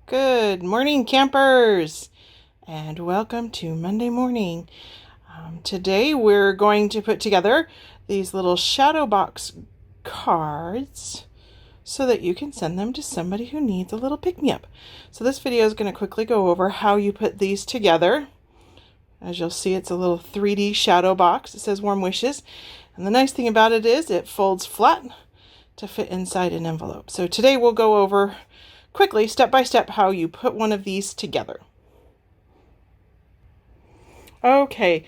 Good morning, campers, and welcome to Monday morning. Today we're going to put together these little shadow box cards so that you can send them to somebody who needs a little pick-me-up. So this video is going to quickly go over how you put these together. As you'll see, it's a little 3D shadow box. It says warm wishes, and the nice thing about it is it folds flat to fit inside an envelope. So today we'll go over quickly, step by step, how you put one of these together. Okay,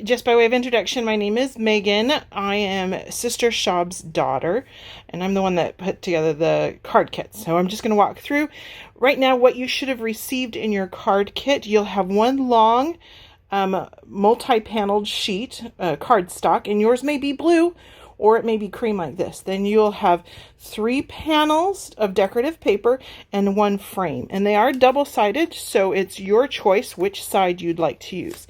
just by way of introduction, my name is Megan. I am Sister Schaub's daughter, and I'm the one that put together the card kit. So I'm just going to walk through right now what you should have received in your card kit. You'll have one long multi-paneled sheet, cardstock, and yours may be blue or it may be cream like this. Then you'll have 3 panels of decorative paper and 1 frame. And they are double-sided, so it's your choice which side you'd like to use.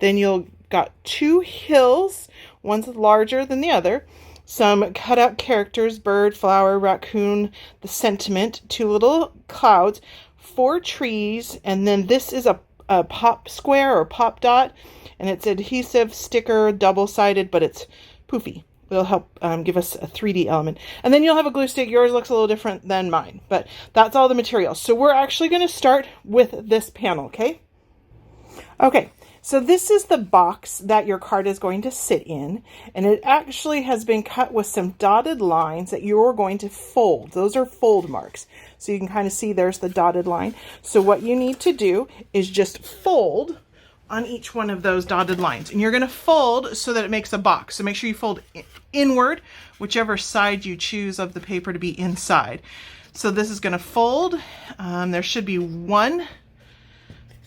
Then you'll got 2 hills, one's larger than the other, some cut-out characters, bird, flower, raccoon, the sentiment, 2 little clouds, 4 trees, and then this is a pop square or pop dot, and it's adhesive sticker, double-sided, but it's poofy. It'll help give us a 3D element. And then you'll have a glue stick. Yours looks a little different than mine, but that's all the material. So we're actually going to start with this panel, okay? Okay, so this is the box that your card is going to sit in, and it actually has been cut with some dotted lines that you're going to fold. Those are fold marks. So you can kind of see there's the dotted line. So what you need to do is just fold on each one of those dotted lines, and you're going to fold so that it makes a box. So make sure you fold inward, whichever side you choose of the paper to be inside. So this is going to fold. There should be 1,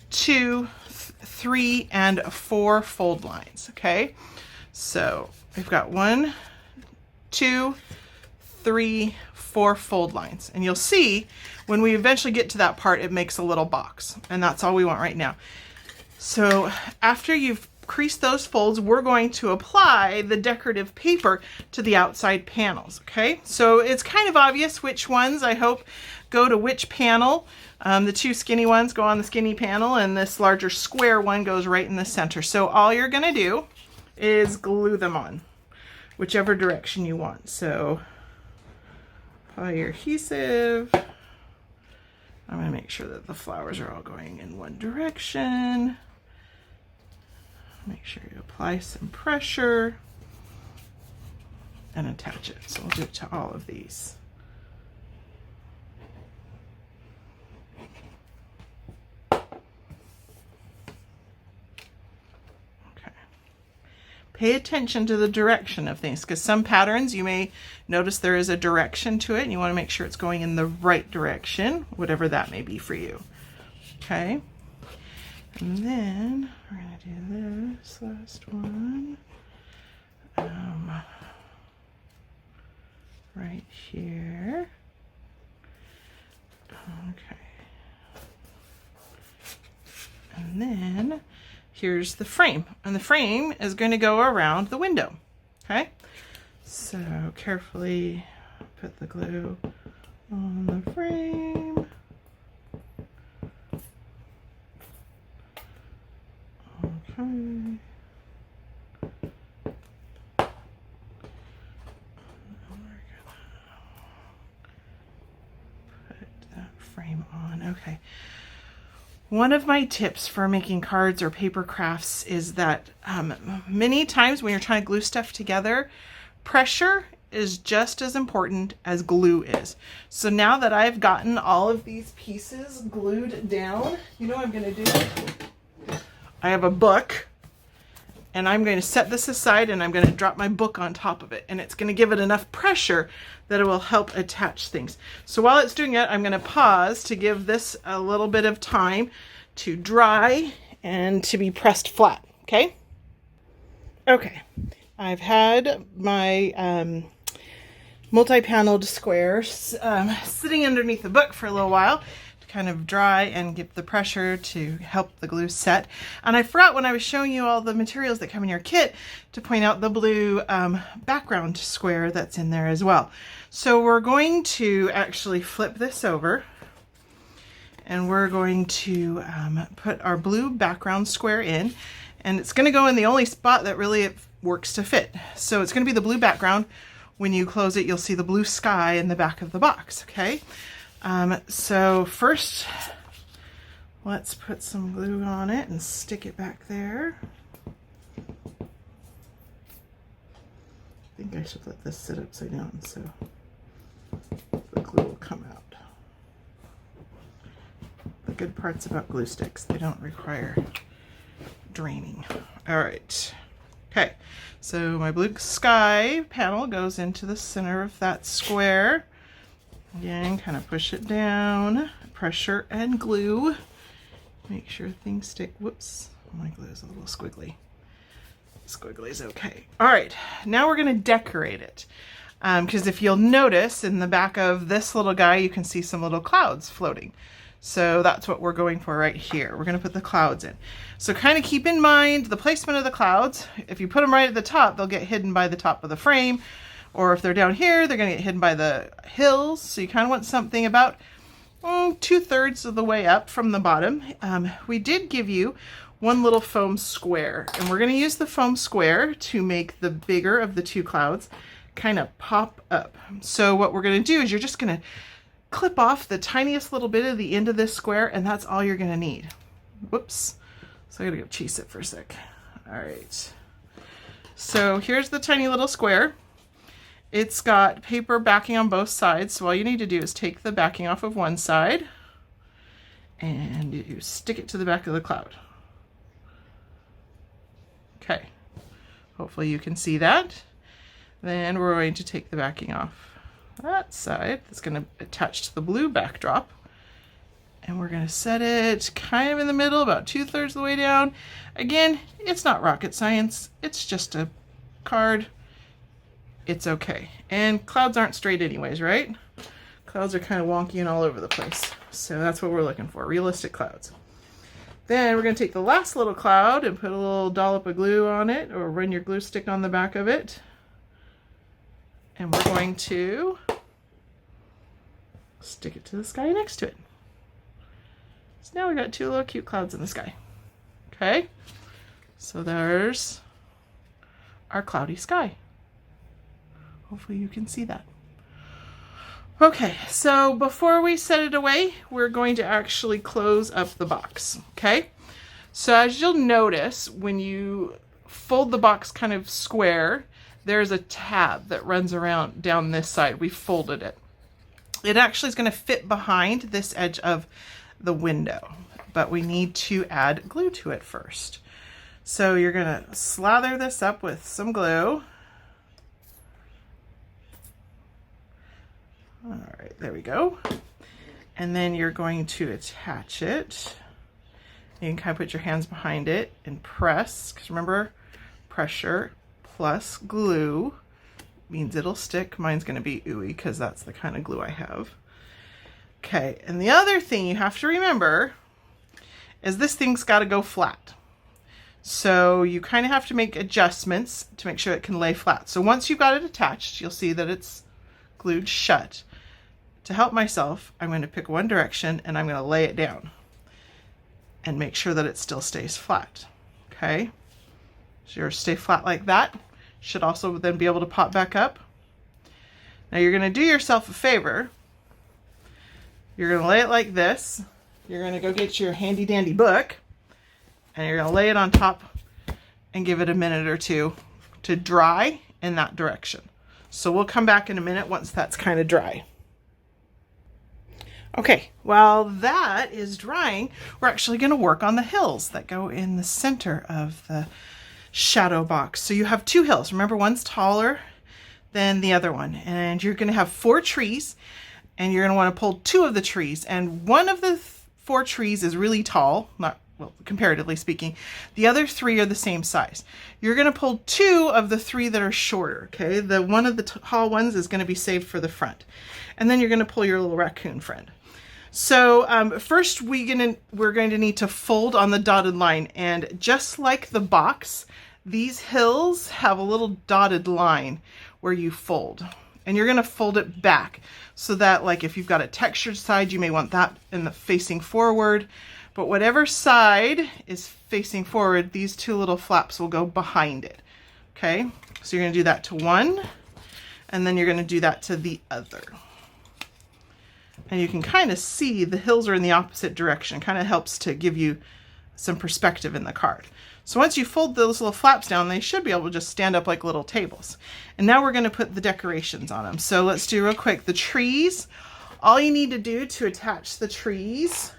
2, 3, and 4 fold lines. Okay, so we've got 1, 2, 3, 4 fold lines, and you'll see when we eventually get to that part, it makes a little box, and that's all we want right now. So after you've creased those folds, we're going to apply the decorative paper to the outside panels, okay? So it's kind of obvious which ones, I hope, go to which panel. The 2 skinny ones go on the skinny panel, and this larger square one goes right in the center. So all you're going to do is glue them on, whichever direction you want. So apply your adhesive. I'm going to make sure that the flowers are all going in one direction. Make sure you apply some pressure and attach it. So we'll do it to all of these. Okay. Pay attention to the direction of things, because some patterns you may notice there is a direction to it, and you want to make sure it's going in the right direction, whatever that may be for you. Okay. And then we're going to do this last one right here. Okay. And then here's the frame, and the frame is going to go around the window. Okay, so carefully put the glue on the frame. Okay. Put that frame on. Okay. One of my tips for making cards or paper crafts is that many times when you're trying to glue stuff together, pressure is just as important as glue is. So now that I've gotten all of these pieces glued down, you know what I'm going to do? I have a book, and I'm going to set this aside, and I'm going to drop my book on top of it, and it's going to give it enough pressure that it will help attach things. So while it's doing it, I'm going to pause to give this a little bit of time to dry and to be pressed flat. Okay? Okay. I've had my multi-paneled squares sitting underneath the book for a little while to kind of dry and give the pressure to help the glue set. And I forgot when I was showing you all the materials that come in your kit to point out the blue background square that's in there as well. So we're going to actually flip this over, And we're going to put our blue background square in, and it's going to go in the only spot that really it works to fit. So it's going to be the blue background. When you close it, you'll see the blue sky in the back of the box, okay? So first, let's put some glue on it and stick it back there. I think I should let this sit upside down so the glue will come out. The good parts about glue sticks, they don't require draining. All right. Okay, so my blue sky panel goes into the center of that square. Again, kind of push it down, pressure and glue. Make sure things stick. Whoops, my glue is a little squiggly. Squiggly is okay. All right, now we're gonna decorate it. Because if you'll notice in the back of this little guy, you can see some little clouds floating. So that's what we're going for right here. We're gonna put the clouds in. So kind of keep in mind the placement of the clouds. If you put them right at the top, they'll get hidden by the top of the frame. Or if they're down here, they're gonna get hidden by the hills. So you kind of want something about 2/3 of the way up from the bottom. We did give you one little foam square, and we're gonna use the foam square to make the bigger of the two clouds kind of pop up. So what we're gonna do is you're just gonna clip off the tiniest little bit of the end of this square, and that's all you're gonna need. Whoops. So I gotta go cheese it for a sec. All right. So here's the tiny little square. It's got paper backing on both sides. So all you need to do is take the backing off of one side and you stick it to the back of the cloud. Okay. Hopefully you can see that. Then we're going to take the backing off that side. That's going to attach to the blue backdrop. And we're going to set it kind of in the middle, about 2/3 of the way down. Again, it's not rocket science. It's just a card. It's okay. And clouds aren't straight anyways, right? Clouds are kind of wonky and all over the place. So that's what we're looking for, realistic clouds. Then we're going to take the last little cloud and put a little dollop of glue on it, or run your glue stick on the back of it. And we're going to stick it to the sky next to it. So now we've got two little cute clouds in the sky. Okay, so there's our cloudy sky. Hopefully you can see that. Okay, so before we set it away, we're going to actually close up the box, okay? So as you'll notice, when you fold the box kind of square, there's a tab that runs around down this side. We folded it. It actually is going to fit behind this edge of the window, but we need to add glue to it first. So you're going to slather this up with some glue. All right, there we go. And then you're going to attach it. You can kind of put your hands behind it and press, because remember, pressure plus glue means it'll stick. Mine's going to be ooey because that's the kind of glue I have. Okay, and the other thing you have to remember is this thing's got to go flat. So you kind of have to make adjustments to make sure it can lay flat. So once you've got it attached, you'll see that it's glued shut. To help myself, I'm going to pick one direction and I'm going to lay it down and make sure that it still stays flat. Okay, so yours stay flat like that. Should also then be able to pop back up. Now you're going to do yourself a favor. You're going to lay it like this. You're going to go get your handy dandy book and you're going to lay it on top and give it a minute or two to dry in that direction. So we'll come back in a minute once that's kind of dry. Okay, while that is drying, we're actually going to work on the hills that go in the center of the shadow box. So you have two hills. Remember, one's taller than the other one. And you're going to have 4 trees, and you're going to want to pull 2 of the trees. And one of the 4 trees is really tall, well, comparatively speaking. The other 3 are the same size. You're going to pull 2 of the 3 that are shorter, okay? The one of the tall ones is going to be saved for the front. And then you're going to pull your little raccoon friend. So first we're going to need to fold on the dotted line, and just like the box, these hills have a little dotted line where you fold. And you're going to fold it back so that, like, if you've got a textured side, you may want that in the facing forward. But whatever side is facing forward, these two little flaps will go behind it. Okay, so you're going to do that to one, and then you're going to do that to the other. And you can kind of see the hills are in the opposite direction. Kind of helps to give you some perspective in the card. So once you fold those little flaps down, they should be able to just stand up like little tables. And now we're going to put the decorations on them. So let's do real quick. The trees, all you need to do to attach the trees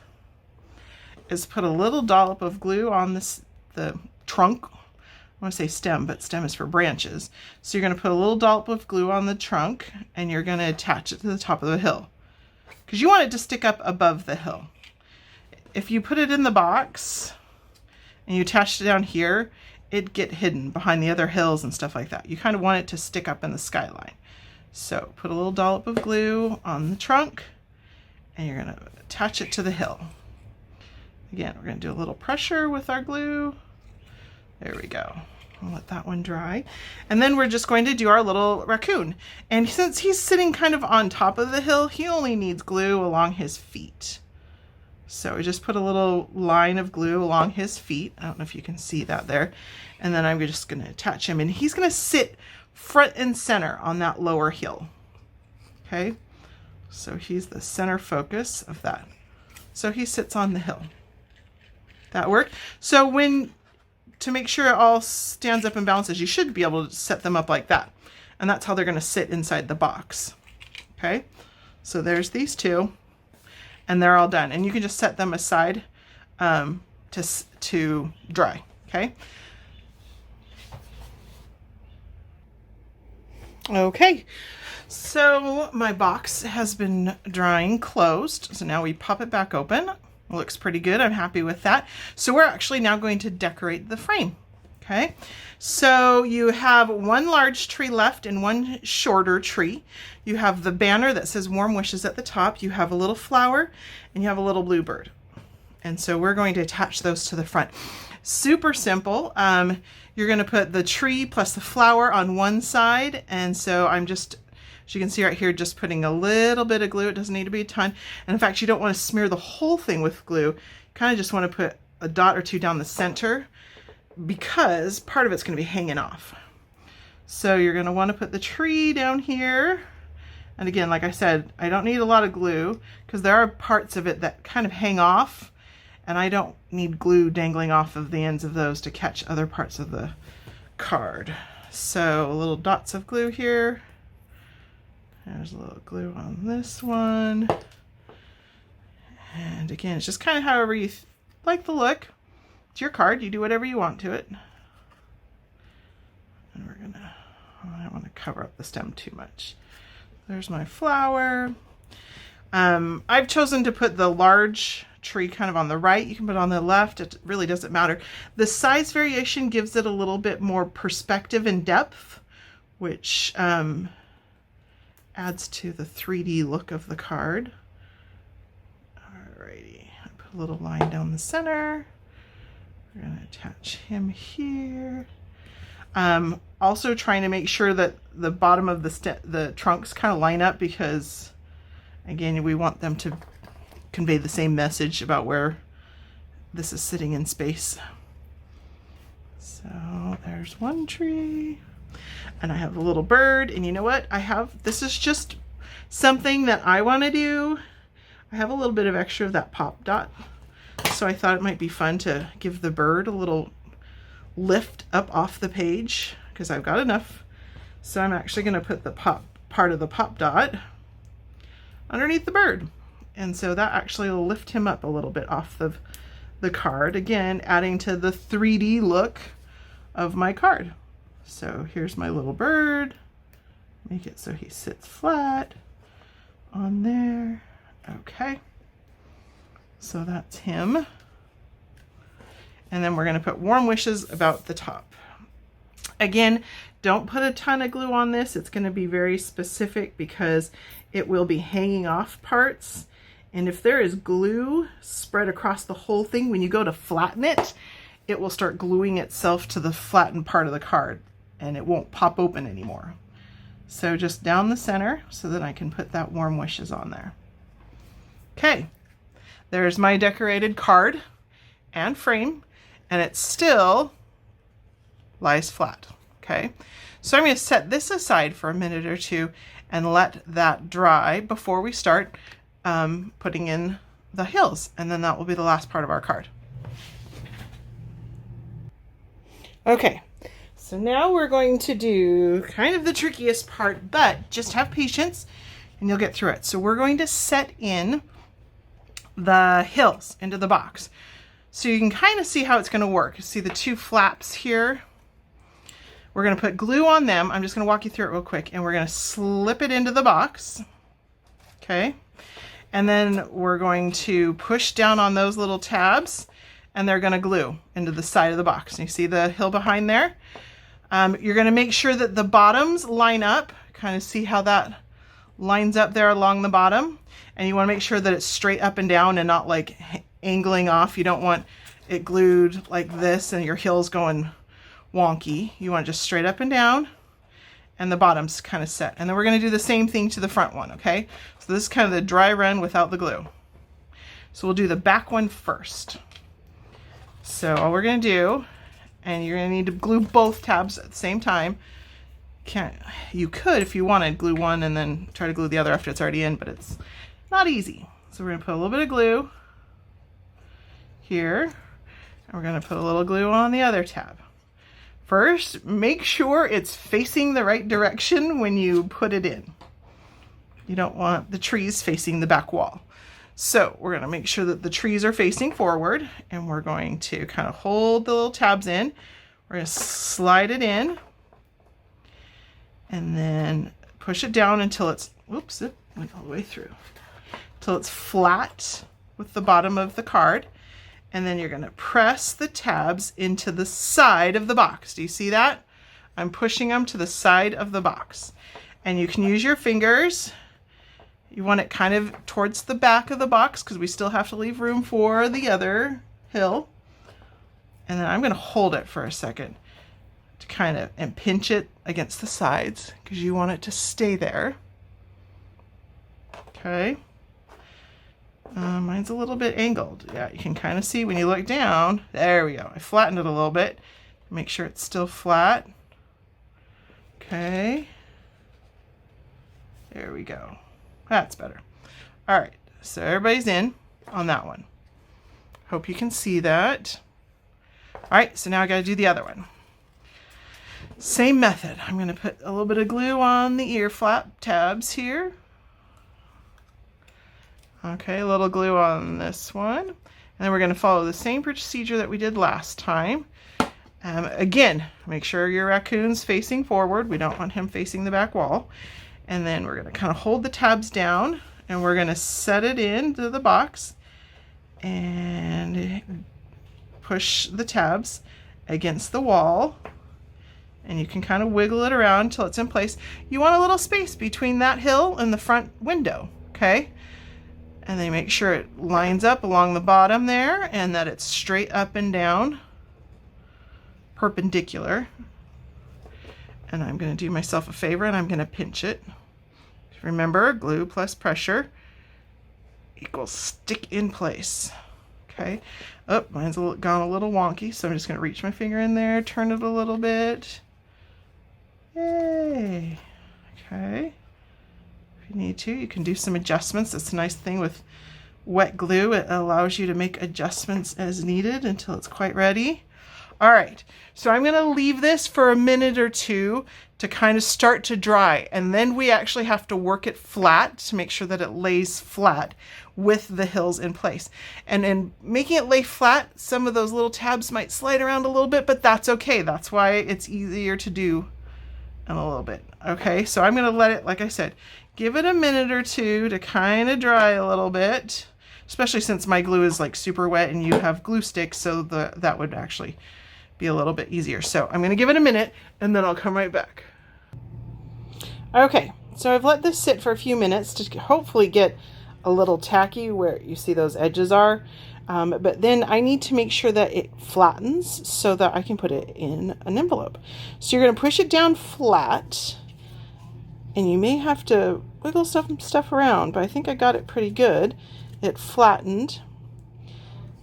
is put a little dollop of glue on the trunk. I want to say stem, but stem is for branches. So you're going to put a little dollop of glue on the trunk, and you're going to attach it to the top of the hill, because you want it to stick up above the hill. If you put it in the box and you attach it down here, it'd get hidden behind the other hills and stuff like that. You kind of want it to stick up in the skyline. So put a little dollop of glue on the trunk, and you're going to attach it to the hill. Again, we're going to do a little pressure with our glue. There we go. I'll let that one dry. And then we're just going to do our little raccoon. And since he's sitting kind of on top of the hill, he only needs glue along his feet. So we just put a little line of glue along his feet. I don't know if you can see that there. And then I'm just going to attach him, and he's going to sit front and center on that lower hill. Okay, so he's the center focus of that. So he sits on the hill. That worked. So to make sure it all stands up and balances, you should be able to set them up like that. And that's how they're going to sit inside the box. Okay, so there's these two, and they're all done. And you can just set them aside to dry. Okay. Okay, so my box has been drying closed. So now we pop it back open. It looks pretty good. I'm happy with that. So we're actually now going to decorate the frame. Okay, so you have one large tree left and one shorter tree. You have the banner that says warm wishes at the top. You have a little flower, and you have a little bluebird. And so we're going to attach those to the front. Super simple. You're going to put the tree plus the flower on one side. And so I'm just, as you can see right here, just putting a little bit of glue. It doesn't need to be a ton. And in fact, you don't want to smear the whole thing with glue. You kind of just want to put a dot or two down the center, because part of it's going to be hanging off. So you're going to want to put the tree down here. And again, like I said, I don't need a lot of glue because there are parts of it that kind of hang off, and I don't need glue dangling off of the ends of those to catch other parts of the card. So little dots of glue here. There's a little glue on this one. And again, it's just kind of however you like the look. It's your card. You do whatever you want to it. And we're gonna, I don't want to cover up the stem too much. There's my flower. I've chosen to put the large tree kind of on the right. You can put it on the left. It really doesn't matter. The size variation gives it a little bit more perspective and depth, which adds to the 3D look of the card. Alrighty, I put a little line down the center. We're going to attach him here. Also trying to make sure that the bottom of the trunks kind of line up, because again, we want them to convey the same message about where this is sitting in space. So there's one tree, and I have a little bird, and you know what? This is just something that I want to do. I have a little bit of extra of that pop dot. So I thought it might be fun to give the bird a little lift up off the page, because I've got enough. So I'm actually going to put the part of the pop dot underneath the bird. And so that actually will lift him up a little bit off the card. Again, adding to the 3D look of my card. So here's my little bird. Make it so he sits flat on there. Okay. So that's him. And then we're going to put warm wishes about the top. Again, don't put a ton of glue on this. It's going to be very specific because it will be hanging off parts. And if there is glue spread across the whole thing, when you go to flatten it, it will start gluing itself to the flattened part of the card, and it won't pop open anymore. So just down the center so that I can put that Warm Wishes on there. Okay, there's my decorated card and frame, and it still lies flat. Okay, so I'm going to set this aside for a minute or two and let that dry before we start putting in the hills, and then that will be the last part of our card. Okay, so now we're going to do kind of the trickiest part, but just have patience and you'll get through it. So we're going to set in the hills into the box. So you can kind of see how it's going to work. You see the two flaps here? We're going to put glue on them. I'm just going to walk you through it real quick, and we're going to slip it into the box. Okay. And then we're going to push down on those little tabs, and they're going to glue into the side of the box. You see the hill behind there? You're going to make sure that the bottoms line up. Kind of see how that lines up there along the bottom. And you want to make sure that it's straight up and down and not like angling off. You don't want it glued like this and your hill's going wonky. You want it just straight up and down, and the bottom's kind of set. And then we're going to do the same thing to the front one, okay? So this is kind of the dry run without the glue. So we'll do the back one first. So all we're going to do, and you're going to need to glue both tabs at the same time. You could, if you wanted, glue one and then try to glue the other after it's already in, but it's not easy. So we're going to put a little bit of glue here, and we're going to put a little glue on the other tab. First, make sure it's facing the right direction when you put it in. You don't want the trees facing the back wall. So we're going to make sure that the trees are facing forward, and we're going to kind of hold the little tabs in. We're going to slide it in and then push it down until it's, whoops, it went all the way through, until it's flat with the bottom of the card. And then you're going to press the tabs into the side of the box. Do you see that? I'm pushing them to the side of the box. And you can use your fingers. You want it kind of towards the back of the box because we still have to leave room for the other hill. And then I'm going to hold it for a second to kind of, and pinch it against the sides because you want it to stay there. Okay. Mine's a little bit angled. Yeah, you can kind of see when you look down. There we go. I flattened it a little bit. Make sure it's still flat. Okay. There we go. That's better. All right. So everybody's in on that one. Hope you can see that. All right. So now I got to do the other one. Same method. I'm going to put a little bit of glue on the ear flap tabs here. Okay, a little glue on this one. And then we're going to follow the same procedure that we did last time. Again, make sure your raccoon's facing forward. We don't want him facing the back wall. And then we're going to kind of hold the tabs down, and we're going to set it into the box and push the tabs against the wall. And you can kind of wiggle it around until it's in place. You want a little space between that hill and the front window, okay? And then make sure it lines up along the bottom there and that it's straight up and down, perpendicular. And I'm going to do myself a favor and I'm going to pinch it. Remember, glue plus pressure equals stick in place. Okay. Oh, mine's gone a little wonky, so I'm just going to reach my finger in there, turn it a little bit. Yay. Okay. If you need to, you can do some adjustments. That's a nice thing with wet glue. It allows you to make adjustments as needed until it's quite ready. All right, so I'm going to leave this for a minute or two to kind of start to dry, and then we actually have to work it flat to make sure that it lays flat with the hills in place. And in making it lay flat, some of those little tabs might slide around a little bit, but that's okay. That's why it's easier to do in a little bit. Okay, so I'm going to let it, like I said, give it a minute or two to kind of dry a little bit, especially since my glue is like super wet and you have glue sticks, so that would actually be a little bit easier. So I'm going to give it a minute and then I'll come right back. Okay, so I've let this sit for a few minutes to hopefully get a little tacky where you see those edges are. But then I need to make sure that it flattens so that I can put it in an envelope. So you're going to push it down flat And you may have to wiggle some stuff around, but I think I got it pretty good. It flattened.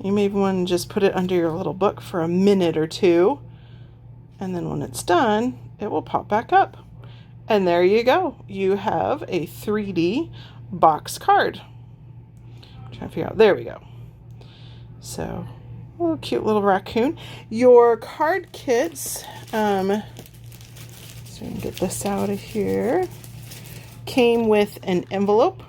You may want to just put it under your little book for a minute or two. And then when it's done, it will pop back up. And there you go. You have a 3D box card. I'm trying to figure out. There we go. So, oh, cute little raccoon. Your card kits, so we can get this out of here, came with an envelope.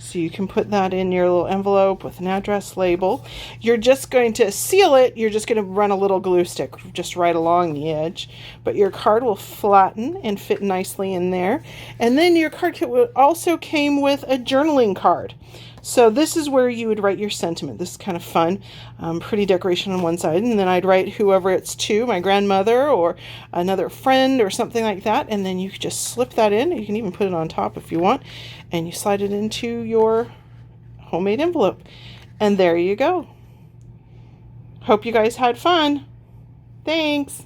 So you can put that in your little envelope with an address label. You're just going to seal it. You're just going to run a little glue stick just right along the edge. But your card will flatten and fit nicely in there. And then your card kit also came with a journaling card. So this is where you would write your sentiment. This is kind of fun. Pretty decoration on one side. And then I'd write whoever it's to, my grandmother or another friend or something like that. And then you just slip that in. You can even put it on top if you want. And you slide it into your homemade envelope. And there you go. Hope you guys had fun. Thanks.